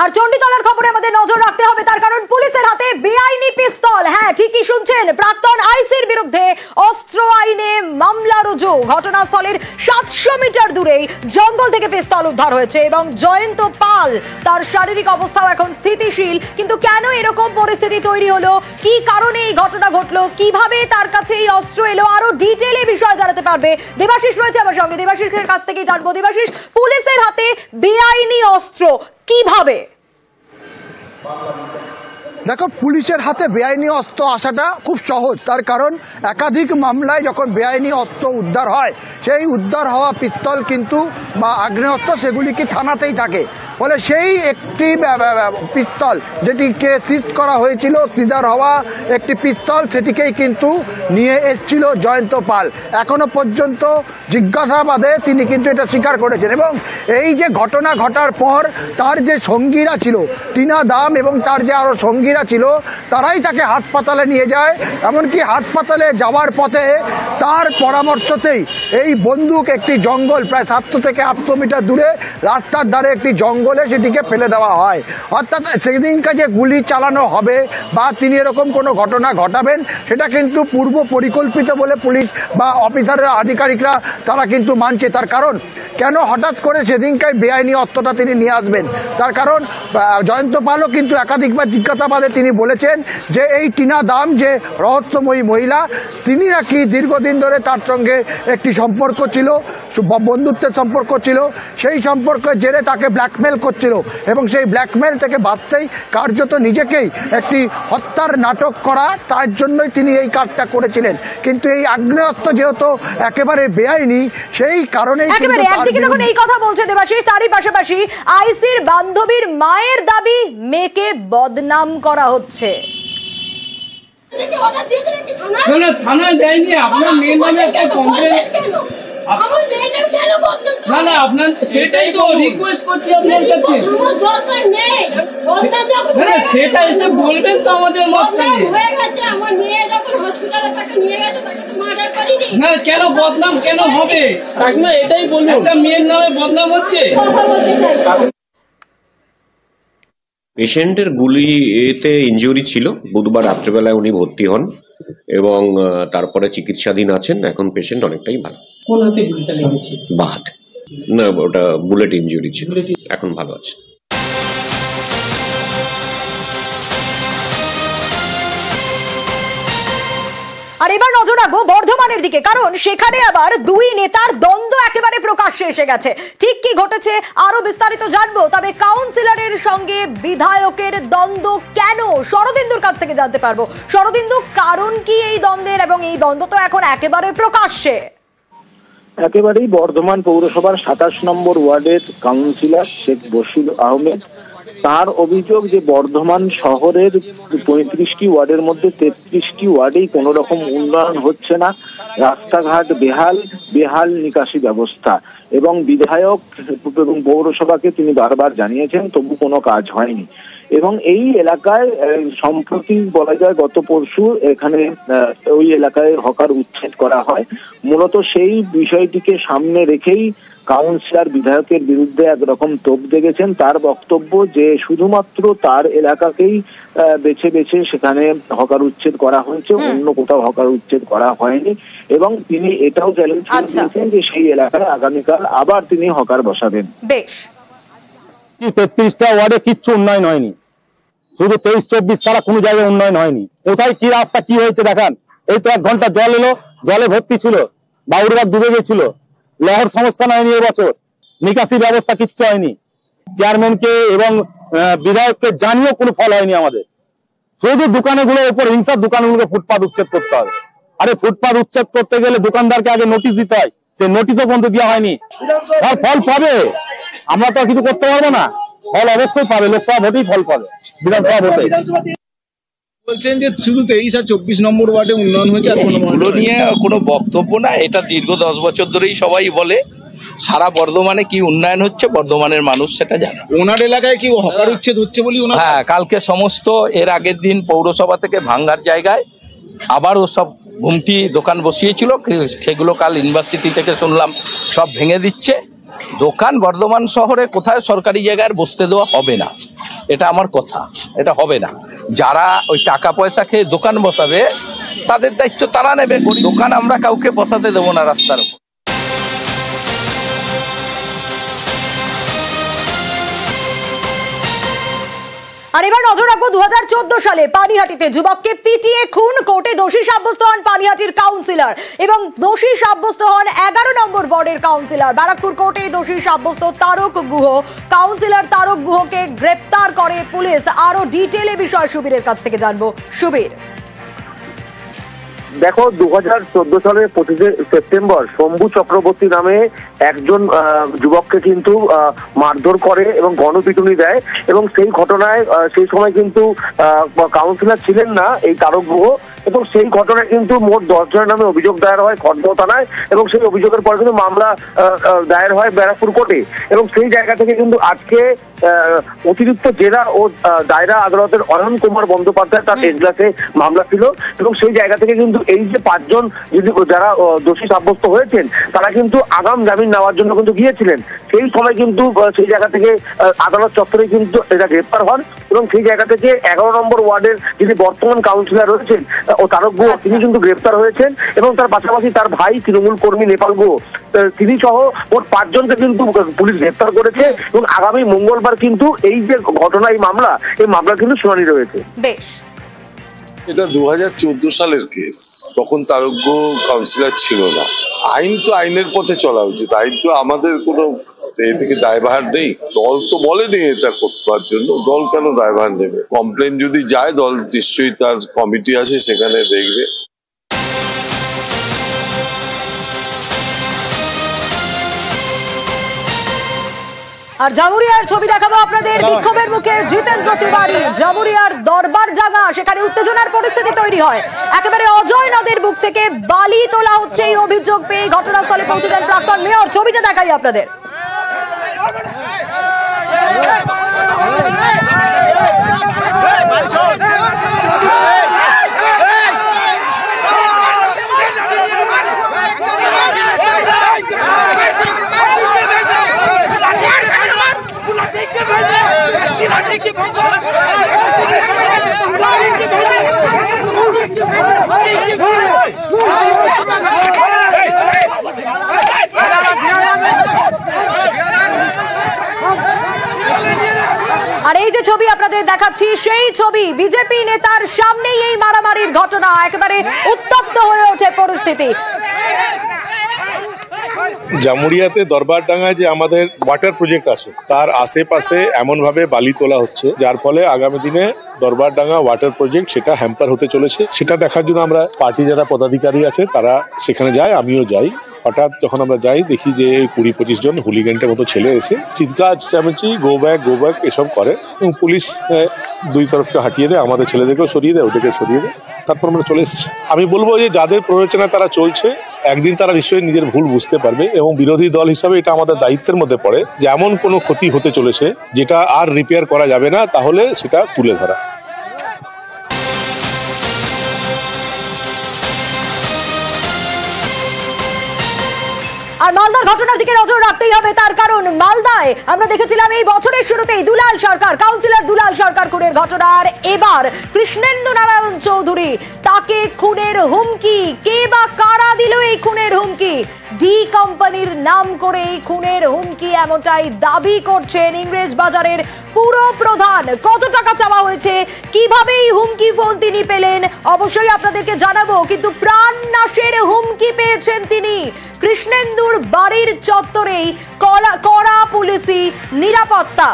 আর চণ্ডীতলার খবরে আমাদের নজর রাখতে হবে, তার কারণ পুলিশের হাতে বেআইনি পিস্তল। হ্যাঁ, ঠিকই শুনছেন, প্রাক্তন আইসির বিরুদ্ধে অস্ত্র আইনে মামলা রুজু। ঘটনাস্থলের 700 মিটার দূরেই জঙ্গল থেকে পিস্তল উদ্ধার হয়েছে এবং জয়ন্ত পাল তার শারীরিক অবস্থাও এখন স্থিতিশীল। কিন্তু কেন এরকম পরিস্থিতি তৈরি হলো, কি কারণে এই ঘটনা ঘটলো, কিভাবে তার কাছে এই অস্ত্র এলো, আরো ডিটেইলে বিষয় জানাতে পারবে দেবাশিস রয়েছে আমার সঙ্গে। দেবাশিসের কাছ থেকেই জানবো। দেবাশিস, পুলিশের হাতে বেআইনি অস্ত্র কিভাবে? দেখো, পুলিশের হাতে বেআইনি অস্ত্র আসাটা খুব সহজ, তার কারণ একাধিক মামলায় যখন বেআইনি অস্ত্র উদ্ধার হয়, সেই উদ্ধার হওয়া পিস্তল কিন্তু বা আগ্নেয়াস্ত্র সেগুলি কি থানাতেই থাকে। ফলে সেই একটি পিস্তল যেটিকে সিজ করা হয়েছিল, সিজার হওয়া একটি পিস্তল, সেটিকেই কিন্তু নিয়ে এসেছিল জয়ন্ত পাল। এখনো পর্যন্ত জিজ্ঞাসাবাদে তিনি কিন্তু এটা স্বীকার করেছেন এবং এই যে ঘটনা ঘটার পর তার যে সঙ্গীরা ছিল টিনা দাম এবং তার যে আরও সঙ্গীরা ছিল, তারাই তাকে হাসপাতালে নিয়ে যায়। এমনকি হাসপাতালে যাওয়ার পথে তার পরামর্শতেই এই বন্দুক একটি জঙ্গল প্রায় 700 থেকে 800 মিটার দূরে রাস্তার ধারে একটি জঙ্গলে সেটিকে ফেলে দেওয়া হয়। অর্থাৎ সেদিনকে যে গুলি চালানো হবে বা তিনি এরকম কোনো ঘটনা ঘটাবেন, সেটা কিন্তু পূর্ব পরিকল্পিত বলে পুলিশ বা অফিসারের আধিকারিকরা তারা কিন্তু মানছে। তার কারণ কেন হঠাৎ করে সেদিনকার বেআইনি অস্ত্রটা তিনি নিয়ে আসবেন, তার কারণ জয়ন্ত পালও কিন্তু একাধিকবার জিজ্ঞাসাবাদে তিনি বলেছেন যে এই টিনা দাম যে রহস্যময়ী মহিলা, তিনি নাকি দীর্ঘদিন ধরে তার সঙ্গে একটি সম্পর্ক ছিল, বন্ধুত্বের সম্পর্ক ছিল। সেই সম্পর্কের জেরে তাকে ব্ল্যাকমেল করছিল এবং সেই ব্ল্যাকমেল থেকে বাঁচতেই কার্যত নিজেকেই একটি হত্যার নাটক করা, তার জন্যই তিনি এই কাজটা করেছিলেন। কিন্তু এই আগ্নেয়াস্ত্র যেহেতু একেবারে বেআইনি, সেই কারণেই একদিকে যখন এই কথা বলছে দেবাশিস, তারই পাশাপাশি আইসির বান্ধবীর মায়ের দাবি মেয়েকে বদনাম করা হচ্ছে। থানায় দেয়নি, আপনার মেয়ের নামে একটা কমপ্লেন। না না, আপনার সেটাই তো রিকোয়েস্ট করছি আপনার কাছে, সেটা এসে বলবেন তো আমাদের মাঝখানে। না, কেন বদনাম কেন হবে? এটাই বলুন, একটা মেয়ের নামে বদনাম হচ্ছে। পেশেন্টের গুলিতে ইনজুরি ছিল, বুধবার রাত্রেবেলায় উনি ভর্তি হন এবং তারপরে চিকিৎসাধীন আছেন। এখন পেশেন্ট অনেকটাই ভালো। কোন হাতে গুলিটা লেগেছে? বাঁ হাতে। না, ওটা বুলেট ইনজুরি ছিল, এখন ভালো আছে। আর এবার নজর রাখবো বর্ধমানের দিকে, কারণ সেখানে আবার দুই নেতার দ্বন্দ্ব একেবারে প্রকাশ্যে এসে গেছে। ঠিক কি ঘটেছে আরো বিস্তারিত জানবো, তবে কাউন্সিলরের সঙ্গে বিধায়কের দ্বন্দ্ব কেন, শরদিন্দুর কাছ থেকে জানতে পারবো। শরদিন্দু, কারণ কি এই দ্বন্দ্বের, এবং এই দ্বন্দ্ব তো এখন একেবারে প্রকাশ্যে। একেবারেই বর্ধমান পৌরসভার 27 নম্বর ওয়ার্ডের কাউন্সিলর শেখ বশির আহমেদ, তার অভিযোগ যে বর্ধমান শহরের 35টি ওয়ার্ডের মধ্যে 33টি ওয়ার্ডেই কোনো রকম উন্নয়ন হচ্ছে না, রাস্তাঘাট বেহাল নিকাশি ব্যবস্থা, এবং বিধায়ক এবং পৌরসভাকে তিনি বারবার জানিয়েছেন, তবু কোনো কাজ হয়নি। এবং এই এলাকায় সম্প্রতি বলা যায় গত পরশু এখানে ওই এলাকায় হকার উচ্ছেদ করা হয়। মূলত সেই বিষয়টিকে সামনে রেখেই কাউন্সিলর বিধায়কের বিরুদ্ধে একরকম তোপ দেখেছেন। তার বক্তব্য যে শুধুমাত্র তার এলাকাকেই বেছে বেছে সেখানে হকার উচ্ছেদ করা হয়েছে, অন্য কোথাও হকার উচ্ছেদ করা হয়নি, এবং তিনি এটাও চ্যালেঞ্জ করেছেন যে সেই এলাকায় আগামীকাল আবার তিনি হকার বসাবেন। বেশ, 33টা ওয়ার্ডে কিচ্ছু উন্নয়ন হয়নি, শুধু 23-24 ছাড়া কোনো জায়গায় উন্নয়ন হয়নি। কোথায় কি রাস্তা কি হয়েছে দেখান। এই তো 1 ঘন্টা জল এলো, জলে ভর্তি ছিল, বাউরবাগ ডুবে গেছিল, লহর সংস্কার হয়নি এবছর, নিকাশি ব্যবস্থা কিচ্ছু হয়নি। চেয়ারম্যানকে এবং বিধায়ককে জানিয়েও কোনো ফল হয়নি আমাদের। শুধু দোকানগুলোর উপর হিংসা, দোকানগুলোকে ফুটপাত উচ্ছেদ করতে হবে। আরে ফুটপাত উচ্ছেদ করতে গেলে দোকানদারকে আগে নোটিশ দিতে হয়, সেই নোটিশও পর্যন্ত দেওয়া হয়নি। ফল পাবে, আমরা তো কিছু করতে পারবো না, ফল অবশ্যই পাবে, লোকসভা ভোটেই ফল পাবে, বিধানসভা ভোটে। বলছেন যে শুধু 23 আর 24 নম্বর ওয়ার্ডে উন্নয়ন হয়েছে, আর কোনো নিয়ে কোনো বক্তব্য না। এটা দীর্ঘ 10 বছর ধরেই সবাই বলে, সারা বর্ধমানে কি উন্নয়ন হচ্ছে বর্ধমানের মানুষ সেটা জানে। ওনার এলাকায় কি হকার উচ্ছেদ হচ্ছে বলি? হ্যাঁ, কালকে সমস্ত এর আগের দিন পৌরসভা থেকে ভাঙ্গার জায়গায় আবারও সব ঘুমটি দোকান বসিয়েছিল, সেগুলো কাল ইউনিভার্সিটি থেকে শুনলাম সব ভেঙে দিচ্ছে। দোকান বর্ধমান শহরে কোথায় সরকারি জায়গায় বসতে দেওয়া হবে না, এটা আমার কথা, এটা হবে না। যারা ওই টাকা পয়সা খেয়ে দোকান বসাবে তাদের দায়িত্ব তারা নেবে। দোকান আমরা কাউকে বসাতে দেবো না রাস্তার উপর। আর এবার নজর রাখবো 2014 সালে পানিহাটিতে যুবককে পিটিয়ে খুন, কোর্টে দোষী সাব্যস্ত হন পানিহাটির কাউন্সিলর এবং দোষী সাব্যস্ত হন 11 নম্বর ওয়ার্ডের কাউন্সিলর। ব্যারাকপুর কোর্টে দোষী সাব্যস্ত তারক গুহ, কাউন্সিলর তারক গুহকে গ্রেপ্তার করে পুলিশ। আরো ডিটেইলে বিষয় সুবীরের কাছ থেকে জানবো। সুবীর, দেখো 2014 সালের 25 সেপ্টেম্বর শম্ভু চক্রবর্তী নামে একজন যুবককে কিন্তু মারধর করে এবং গণপিটুনি দেয় এবং সেই ঘটনায় সেই সময় কিন্তু কাউন্সিলর ছিলেন না এই তারক গুহ এবং সেই ঘটনায় কিন্তু মোট 10 জনের নামে অভিযোগ দায়ের হয় খড়দহ থানায় এবং সেই অভিযোগের পর কিন্তু মামলা দায়ের হয় ব্যারাকপুর কোর্টে এবং সেই জায়গা থেকে কিন্তু আজকে অতিরিক্ত জেলা ও দায়রা আদালতের অয়ন কুমার বন্দ্যোপাধ্যায় তার এজলাসে মামলা ছিল এবং সেই জায়গা থেকে কিন্তু এই যে 5 জন যদি যারা দোষী সাব্যস্ত হয়েছেন তারা কিন্তু আগাম জামিন নেওয়ার জন্য কিন্তু গিয়েছিলেন। সেই সময় কিন্তু সেই জায়গা থেকে আদালত চত্বরে কিন্তু এরা গ্রেপ্তার হন এবং সেই জায়গা থেকে 11 নম্বর ওয়ার্ডের যিনি বর্তমান কাউন্সিলর রয়েছেন ও তারক গুহ তিনি কিন্তু গ্রেপ্তার হয়েছেন এবং তার পাশাপাশি তার ভাই তৃণমূল কর্মী নেপাল গুহ তিনি সহ মোট 5 জনকে কিন্তু পুলিশ গ্রেপ্তার করেছে এবং আগামী মঙ্গলবার কিন্তু এই যে ঘটনা এই মামলা কিন্তু শুনানি রয়েছে। বেশ, এটা 2014 সালের কেস, তখন তারক গুহ কাউন্সিলর ছিল না। আইন তো আইনের পথে চলা উচিত, আইন তো আমাদের কোনো এদিকে দায়ভার নেই। দল তো বলেনি এটা করবার জন্য, দল কেন দায়ভার নেবে? কমপ্লেন যদি যায় দল নিশ্চয়ই তার কমিটি আছে সেখানে দেখবে। আর জামুরিয়ার ছবি দেখাবো আপনাদের। বিক্ষোভের মুখে জিতেন্দ্র তিওয়ারি। জামুরিয়ার দরবার জাগা, সেখানে উত্তেজনার পরিস্থিতি তৈরি হয়। একেবারে অজয় নদের বুক থেকে বালি তোলা হচ্ছে এই অভিযোগ পেয়ে ঘটনাস্থলে পৌঁছে যান প্রাক্তন মেয়র। ছবিটা দেখাই আপনাদের। আর এই যে ছবি আপনাদের দেখাচ্ছি সেই ছবি, বিজেপি নেতার সামনেই এই মারামারির ঘটনা। একেবারে উত্তপ্ত হয়ে ওঠে পরিস্থিতি। জামুরিয়াতে দরবারডাঙ্গায় যে আমাদের ওয়াটার প্রজেক্ট আছে তার আশেপাশে এমন ভাবে বালি তোলা হচ্ছে যার ফলে আগামী দিনে দরবারডাঙ্গা ওয়াটার প্রজেক্ট সেটা হ্যাম্পার হতে চলেছে। সেটা দেখার জন্য আমরা পার্টি যারা পদাধিকারী আছে তারা সেখানে যায়, আমিও যাই। হঠাৎ যখন আমরা যাই দেখি যে 20-25 জন হুলিগ্যান্টের মতো ছেলে এসে চিৎকার চেঁচামেচি গো ব্যাক এসব করে এবং পুলিশ দুই তরফকে হাঁটিয়ে দেয়, আমাদের ছেলেদেরকেও সরিয়ে দেয়, ওদেরকে সরিয়ে দেয়। তারপর আমরা চলে এসেছি। আমি বলবো যে যাদের প্ররোচনা তারা চলছে, একদিন তারা নিশ্চয়ই নিজের ভুল বুঝতে পারবে এবং বিরোধী দল হিসাবে এটা আমাদের দায়িত্বের মধ্যে পড়ে যে এমন কোনো ক্ষতি হতে চলেছে যেটা আর রিপেয়ার করা যাবে না, তাহলে সেটা তুলে ধরা। আর মালদার ঘটনার দিকে নজর রাখতেই হবে, তার কারণ মালদায় আমরা দেখেছিলাম এই বছরের শুরুতেই দুলাল সরকার, কাউন্সিলর দুলাল সরকার খুনের ঘটনা। আর এবার কৃষ্ণেন্দু নারায়ণ চৌধুরী, তাকে খুনের হুমকি। কে বা কারা দিল এই খুনের হুমকি? ডি কোম্পানির নাম করে এই খুনের হুমকি, এমনটাই দাবি করছেন ইংরেজ বাজারের পুরো প্রধান। কত টাকা চাওয়া হয়েছে, কিভাবে এই হুমকি ফোন তিনি পেলেন, অবশ্যই আপনাদেরকে জানাবো। কিন্তু প্রাণ নাশের হুমকি পেয়েছেন তিনি। কৃষ্ণেন্দুর বাড়ির চত্বরেই কড়া পুলিশি নিরাপত্তা।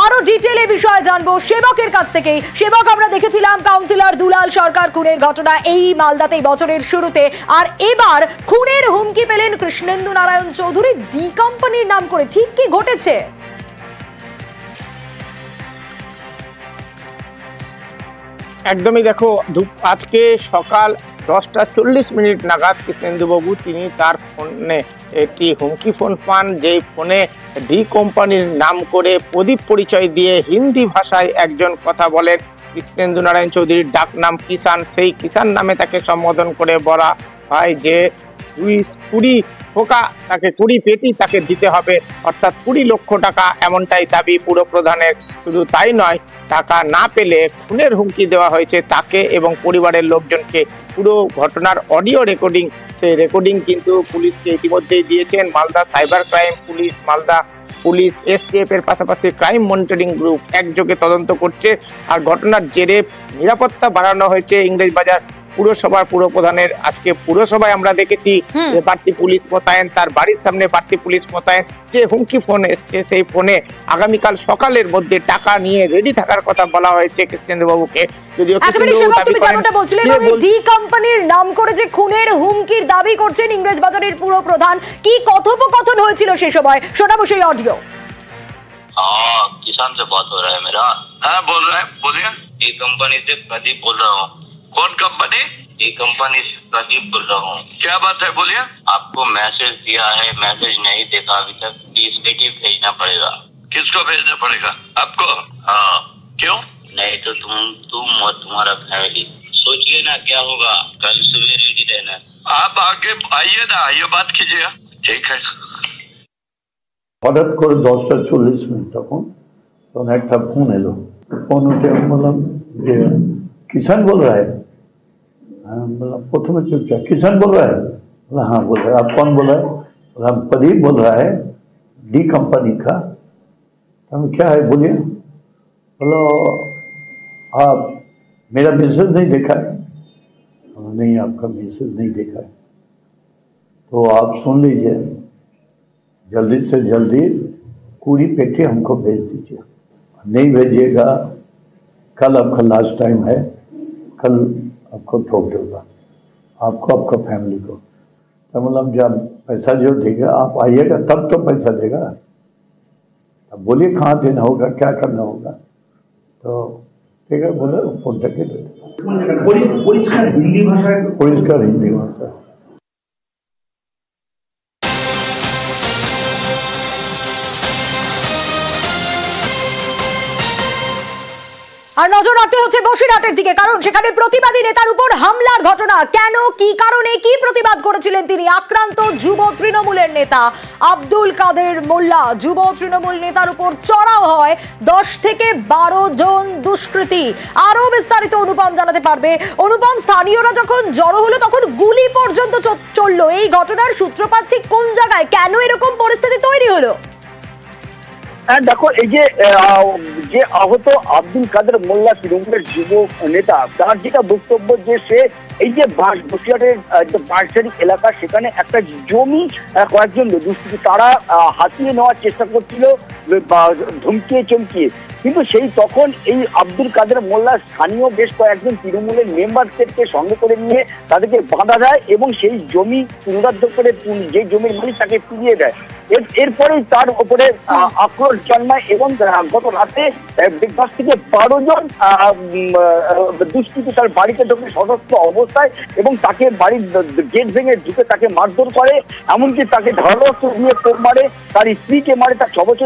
আরো ডিটেইলে বিষয় জানবো সেবকের কাছ থেকে। সেবক, আমরা দেখেছিলাম কাউন্সিলর দুলাল সরকার খুনের ঘটনা এই মালদাতে বছরের শুরুতে, আর এবার খুনের হুমকি পেলেন কৃষ্ণেন্দু নারায়ণ চৌধুরী ডি কোম্পানির নাম করে। ঠিক কি ঘটেছে? একদমই, দেখো আজকে সকাল 10:40 নাগাদ কৃষ্ণেন্দুবাবু তিনি তার ফোনে একটি হুমকি ফোন পান, যেই ফোনে ডি কোম্পানির নাম করে প্রদীপ পরিচয় দিয়ে হিন্দি ভাষায় একজন কথা বলেন। কৃষ্ণেন্দু নারায়ণ চৌধুরীর ডাক নাম কিষান, সেই কিষান নামে তাকে সম্বোধন করে বলা হয় যে 20 পোকা তাকে 20 পেটি তাকে দিতে হবে, অর্থাৎ 20 লক্ষ টাকা, এমনটাই দাবি পুরপ্রধানের। শুধু তাই নয়, টাকা না পেলে খুনের হুমকি দেওয়া হয়েছে তাকে এবং পরিবারের লোকজনকে। পুরো ঘটনার অডিও রেকর্ডিং, সেই রেকর্ডিং কিন্তু পুলিশকে ইতিমধ্যেই দিয়েছেন Malda cyber crime police, Malda police, STF এর পাশাপাশি ক্রাইম মনিটরিং গ্রুপ একযোগে তদন্ত করছে। আর ঘটনার জেরে নিরাপত্তা বাড়ানো হয়েছে ইংরেজবাজার পুরসভার পুরপ্রধানের। আজকে পুরসভায় আমরা দেখেছি যে বাড়তি পুলিশ মোতায়েন, তার বাড়ির সামনে বাড়তি পুলিশ মোতায়েন। যে হুমকি ফোন এসছে সেই ফোনে আগামীকাল সকালের মধ্যে টাকা নিয়ে রেডি থাকার কথা বলা হয়েছে কৃষ্ণেন্দ্রবাবুকে। যদিও ডি কোম্পানির নাম করে যে খুনের হুমকির দাবি করছেন ইংরেজবাজারের পুরপ্রধান, কি কথোপকথন হয়েছিল সে সময়, শোনাবো সেই অডিও। किसान से बात हो रहा है मेरा। हाँ बोल रहा है, बोलिए। ये कंपनी से प्रदीप बोल रहा हूँ। कौन कंपनी? ये कंपनी से प्रदीप बोल रहा हूँ। क्या बात है, बोलिए। आपको मैसेज दिया है, मैसेज नहीं देखा अभी तक, 30 पेटी भेजना पड़ेगा। किसको भेजना पड़ेगा? आपको? हाँ। क्यों? नहीं तो तुम और तुम्हारा फैमिली सोचिए ना क्या होगा। कल सुबह रेडी रहना। आप आगे आइए ना, ये बात कीजिए। ठीक है। হঠাৎ করে 10:40 তখন একটা ফোন এলো। ফোন উঠে আমি বললাম যে किसान बोल रहा है। बोला प्रथम चुपचाप, किसान बोल रहा है? बोला हाँ बोल रहा है। आप कौन बोल रहा है? बोला प्रदीप बोल रहा है, डी कंपनी का। हम क्या है बोलिए। बोलो आप मेरा मैसेज नहीं देखा है? नहीं, आपका मैसेज नहीं देखा है तो आप सुन लीजिए, जल्दी से जल्दी 20 पेटी हमको भेज दीजिए। नहीं भेजिएगा कल आपका लास्ट टाइम है, कल आपको ठोक दूंगा, आपको आपका फैमिली को। तो मतलब जब पैसा जो देगा आप आइएगा तब तो पैसा देगा। अब बोलिए कहाँ देना होगा, क्या करना होगा। तो ठीक है बोले, फोन करके दे पुलिस का हिंदी भाषा। আর নজর রাখতে হচ্ছে বসিরহাটের দিকে, কারণ সেখানে প্রতিবাদী নেতার উপর হামলার ঘটনা। কেন, কি কারণে, কি প্রতিবাদ করেছিলেন তিনি? আক্রান্ত যুব তৃণমূলের নেতা আব্দুল কাদের মোল্লা। যুব তৃণমূল নেতার উপর চড়াও হয় 10 থেকে 12 জন দুষ্কৃতী। আরো বিস্তারিত অনুপম জানাতে পারবে। অনুপম, স্থানীয়রা যখন জড়ো হলো তখন গুলি পর্যন্ত চললো। এই ঘটনার সূত্রপাত ঠিক কোন জায়গায়, কেন এরকম পরিস্থিতি তৈরি হলো? দেখো, এই যে আহত আব্দুল কাদের মোল্লা তৃণমূলের যুব নেতা, তার যেটা বক্তব্য যে সে এই যে বসিরহাটের বাঁশঝাড়ি এলাকা, সেখানে একটা জমি কয়েকজন দুষ্কৃতী তারা হাতিয়ে নেওয়ার চেষ্টা করছিল ধমকিয়ে চমকিয়ে। কিন্তু সেই তখন এই আব্দুল কাদের মোল্লা স্থানীয় বেশ কয়েকজন তৃণমূলের মেম্বারদেরকে সঙ্গে করে নিয়ে তাদেরকে বাঁধা যায় এবং সেই জমি পুনরুদ্ধার করে যে জমির মালিক তাকে ফিরিয়ে দেয়। এরপরেই তার উপরে আক্রোশ জন্মায় এবং গত রাতে ব্রেকফাস্ট থেকে 12 জন দুষ্কৃতী তার বাড়িতে ঢোকে সশস্ত্র অবস্থায় এবং তাকে বাড়ির গেট ভেঙে ঢুকে তাকে মারধর করে, এমনকি তাকে ধারালো অস্ত্র দিয়ে কোপ মারে, তার স্ত্রীকে মারে, তার 6 বছর